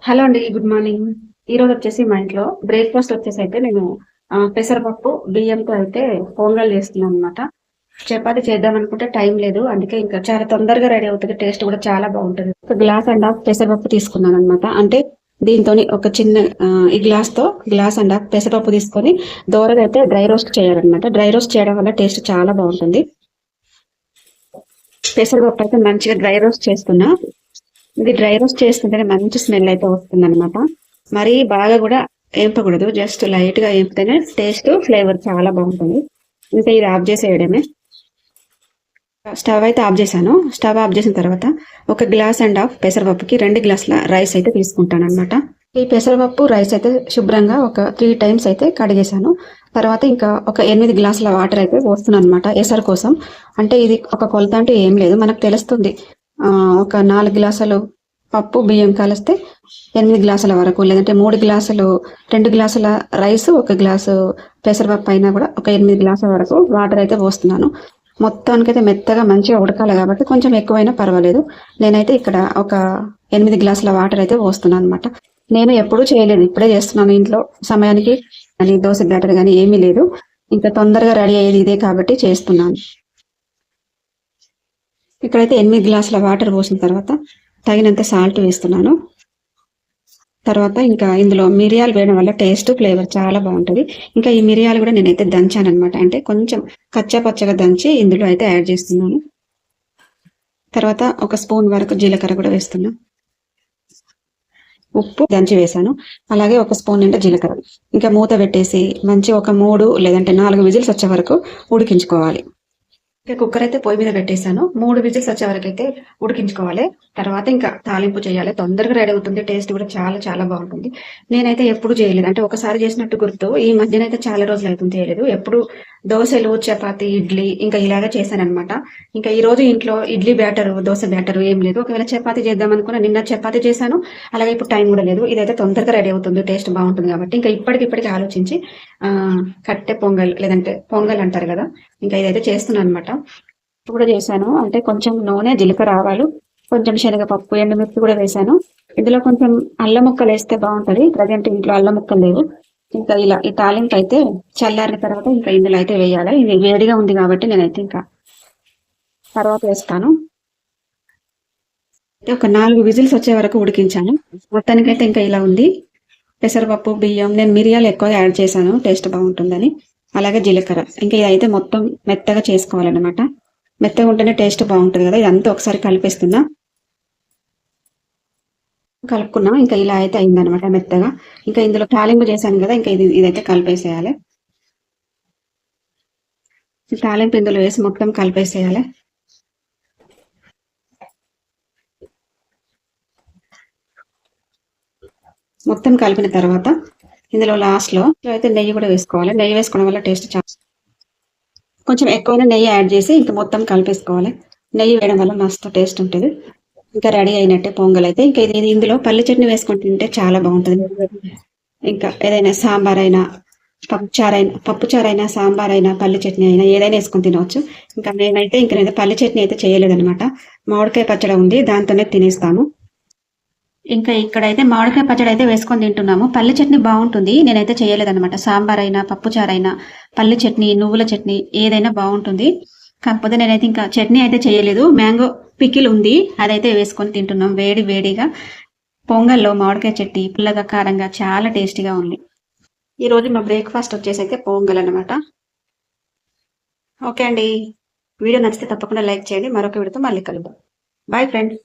Hello అండి. Good morning. ఈరోజు వచ్చేసి మా ఇంట్లో బ్రేక్‌ఫాస్ట్ వచ్చేసి అయితే నేను పెసరపప్పు, బియ్యంతో అయితే పొంగల్ చేస్తున్నాను అనమాట. చపాతీ చేద్దాం అనుకుంటే టైం లేదు. అందుకే ఇంకా చాలా తొందరగా రెడీ అవుతది. టేస్ట్ కూడా చాలా బాగుంటది. ఒక గ్లాస్ అండ్ హాఫ్ పెసరపప్పు తీసుకున్నాననమాట. అంటే దీంతోని ఒక చిన్న ఈ గ్లాస్‌తో గ్లాస్ అండ్ హాఫ్ పెసరపప్పు తీసుకొని దోరగా అయితే డ్రై రోస్ట్ చేయాలనమాట. డ్రై రోస్ట్ చేయడం వల్ల టేస్ట్ చాలా బాగుంటుంది. పెసరపప్పు అయితే మంచిగా డ్రై రోస్ట్ చేస్తున్నా. ఇది డ్రై రోస్ట్ చేసుకుంటేనే మంచి స్మెల్ అయితే వస్తుందన్నమాట. మరీ బాగా కూడా ఏంపకూడదు. జస్ట్ లైట్ గా ఏంపితేనే టేస్ట్ ఫ్లేవర్ చాలా బాగుంటుంది. ఇంకా ఇది ఆఫ్ చేసేయడమే. స్టవ్ అయితే ఆఫ్ చేశాను. స్టవ్ ఆఫ్ చేసిన తర్వాత ఒక గ్లాస్ అండ్ హాఫ్ పెసరపప్పుకి 2 గ్లాసుల రైస్ అయితే తీసుకుంటాను అనమాట. ఈ పెసరపప్పు రైస్ అయితే శుభ్రంగా ఒక 3 టైమ్స్ అయితే కడిగేశాను. తర్వాత ఇంకా ఒక 8 గ్లాసుల వాటర్ అయితే పోస్తున్నాను అనమాట ఎసరు కోసం. అంటే ఇది ఒక కొలత అంటూ ఏం లేదు, మనకు తెలుస్తుంది. ఒక 4 గ్లాసులు పప్పు బియ్యం కలిస్తే 8 గ్లాసుల వరకు, లేదంటే 3 గ్లాసులు 2 గ్లాసుల రైస్, 1 గ్లాసు పెసరపప్పు అయినా కూడా ఒక 8 గ్లాసుల వరకు వాటర్ అయితే పోస్తున్నాను. మొత్తానికైతే మెత్తగా మంచిగా ఉడకాలి కాబట్టి కొంచెం ఎక్కువైనా పర్వాలేదు. నేనైతే ఇక్కడ ఒక 8 గ్లాసుల వాటర్ అయితే పోస్తున్నాను అనమాట. నేను ఎప్పుడూ చేయలేదు, ఇప్పుడే చేస్తున్నాను ఇంట్లో. సమయానికి కానీ దోశ బ్యాటర్ కానీ ఏమీ లేదు. ఇంకా తొందరగా రెడీ అయ్యేది ఇదే కాబట్టి చేస్తున్నాను. ఇక్కడైతే 8 గ్లాసుల వాటర్ పోసిన తర్వాత తగినంత సాల్ట్ వేస్తున్నాను. తర్వాత ఇంకా ఇందులో మిరియాలు వేయడం వల్ల టేస్ట్ ఫ్లేవర్ చాలా బాగుంటుంది. ఇంకా ఈ మిరియాలు కూడా నేనైతే దంచాను అనమాట. అంటే కొంచెం కచ్చా పచ్చగా దంచి ఇందులో అయితే యాడ్ చేస్తున్నాను. తర్వాత ఒక స్పూన్ వరకు జీలకర్ర కూడా వేస్తున్నా. ఉప్పు దంచి వేసాను. అలాగే ఒక స్పూన్ నిండా జీలకర్ర. ఇంకా మూత పెట్టేసి మంచి ఒక 3 లేదంటే 4 విజిల్స్ వచ్చే వరకు ఉడికించుకోవాలి. కుక్కర్ అయితే పొయ్యి మీద పెట్టేశాను. 3 విజిల్స్ వచ్చే వరకు అయితే ఉడికించుకోవాలి. తర్వాత ఇంకా తాలింపు చేయాలి. తొందరగా రెడీ అవుతుంది. టేస్ట్ కూడా చాలా చాలా బాగుంటుంది. నేనైతే ఎప్పుడు చేయలేదు. అంటే ఒకసారి చేసినట్టు గుర్తు. ఈ మధ్యన అయితే చాలా రోజులు అవుతుంది చేయలేదు. ఎప్పుడు దోశలు, చపాతి, ఇడ్లీ ఇంకా ఇలాగే చేశానన్నమాట. ఇంకా ఈ రోజు ఇంట్లో ఇడ్లీ బ్యాటరు, దోశ బ్యాటరు ఏం లేదు. ఒకవేళ చపాతి చేద్దాం అనుకున్నా, నిన్న చపాతి చేశాను. అలాగే ఇప్పుడు టైం కూడా లేదు. ఇదైతే తొందరగా రెడీ అవుతుంది. టేస్ట్ బాగుంటుంది కాబట్టి ఇంకా ఇప్పటికిప్పటికి ఆలోచించి కట్టె పొంగల్ లేదంటే పొంగల్ అంటారు కదా, ఇంకా ఇదైతే చేస్తున్నాను అనమాట. కూడా చేశాను. అంటే కొంచెం నూనె, జీలకర్ర, ఆవాలు, కొంచెం శనగపప్పు, ఎండుమిర్చి కూడా వేశాను. ఇందులో కొంచెం అల్లం ముక్కలు వేస్తే బాగుంటది. ప్రజెంట్ ఇంట్లో అల్లం ముక్కలు లేవు. ఇంకా ఇలా ఈ తాలింపు అయితే చల్లారిన తర్వాత ఇంకా ఇందులో అయితే వేయాలి. ఇది వేడిగా ఉంది కాబట్టి నేనైతే ఇంకా తర్వాత వేస్తాను. ఒక 4 విజిల్స్ వచ్చే వరకు ఉడికించాను. మొత్తానికైతే ఇంకా ఇలా ఉంది. పెసరపప్పు, బియ్యం, నేను మిరియాలు ఎక్కువ యాడ్ చేశాను టేస్ట్ బాగుంటుందని. అలాగే జీలకర్ర. ఇంకా ఇదైతే మొత్తం మెత్తగా చేసుకోవాలన్నమాట. మెత్తగా ఉంటేనే టేస్ట్ బాగుంటుంది కదా. ఇదంతా ఒకసారి కలిపేస్తున్నా. కలుపుకున్నా. ఇంకా ఇలా అయితే అయిందనమాట మెత్తగా. ఇంకా ఇందులో తాలింపు చేశాను కదా, ఇంకా ఇదైతే కలిపేసేయాలి. తాలింపు ఇందులో వేసి మొత్తం కలిపేసేయాలి. మొత్తం కలిపిన తర్వాత ఇందులో లాస్ట్లో అయితే నెయ్యి కూడా వేసుకోవాలి. నెయ్యి వేసుకోవడం వల్ల టేస్ట్ చాలా, కొంచెం ఎక్కువైనా నెయ్యి యాడ్ చేసి ఇంకా మొత్తం కలిపేసుకోవాలి. నెయ్యి వేయడం వల్ల మస్తు టేస్ట్ ఉంటుంది. ఇంకా రెడీ అయినట్టే పొంగల్ అయితే. ఇంకా ఇది ఇందులో పల్లి చట్నీ వేసుకొని తింటే చాలా బాగుంటుంది. ఇంకా ఏదైనా సాంబార్ అయినా, పప్పుచారైనా, సాంబార్ అయినా, పల్లి చట్నీ అయినా ఏదైనా వేసుకొని తినవచ్చు. ఇంకా నేను పల్లి చట్నీ అయితే చేయలేదనమాట. మామిడికాయ పచ్చడి ఉంది, దాంతోనే తినేస్తాము. ఇంకా ఇక్కడైతే మామిడికాయ పచ్చడి అయితే వేసుకొని తింటున్నాము. పల్లి చట్నీ బాగుంటుంది. నేనైతే చేయలేదన్నమాట. సాంబార్ అయినా, పప్పుచారైనా, పల్లి చట్నీ, నువ్వుల చట్నీ ఏదైనా బాగుంటుంది. కాకపోతే నేనైతే ఇంకా చట్నీ అయితే చేయలేదు. మ్యాంగో పికిల్ ఉంది, అదైతే వేసుకొని తింటున్నాం వేడి వేడిగా. పొంగల్లో మామిడికాయ చట్నీ పుల్లగా, కారంగా చాలా టేస్టీగా ఉంది. ఈ రోజు మా బ్రేక్ఫాస్ట్ వచ్చేసి అయితే పొంగల్ అనమాట. ఓకే అండి. వీడియో నచ్చితే తప్పకుండా లైక్ చేయండి. మరొక వీడియోతో మళ్ళీ కలుద్దాం. Bye friends.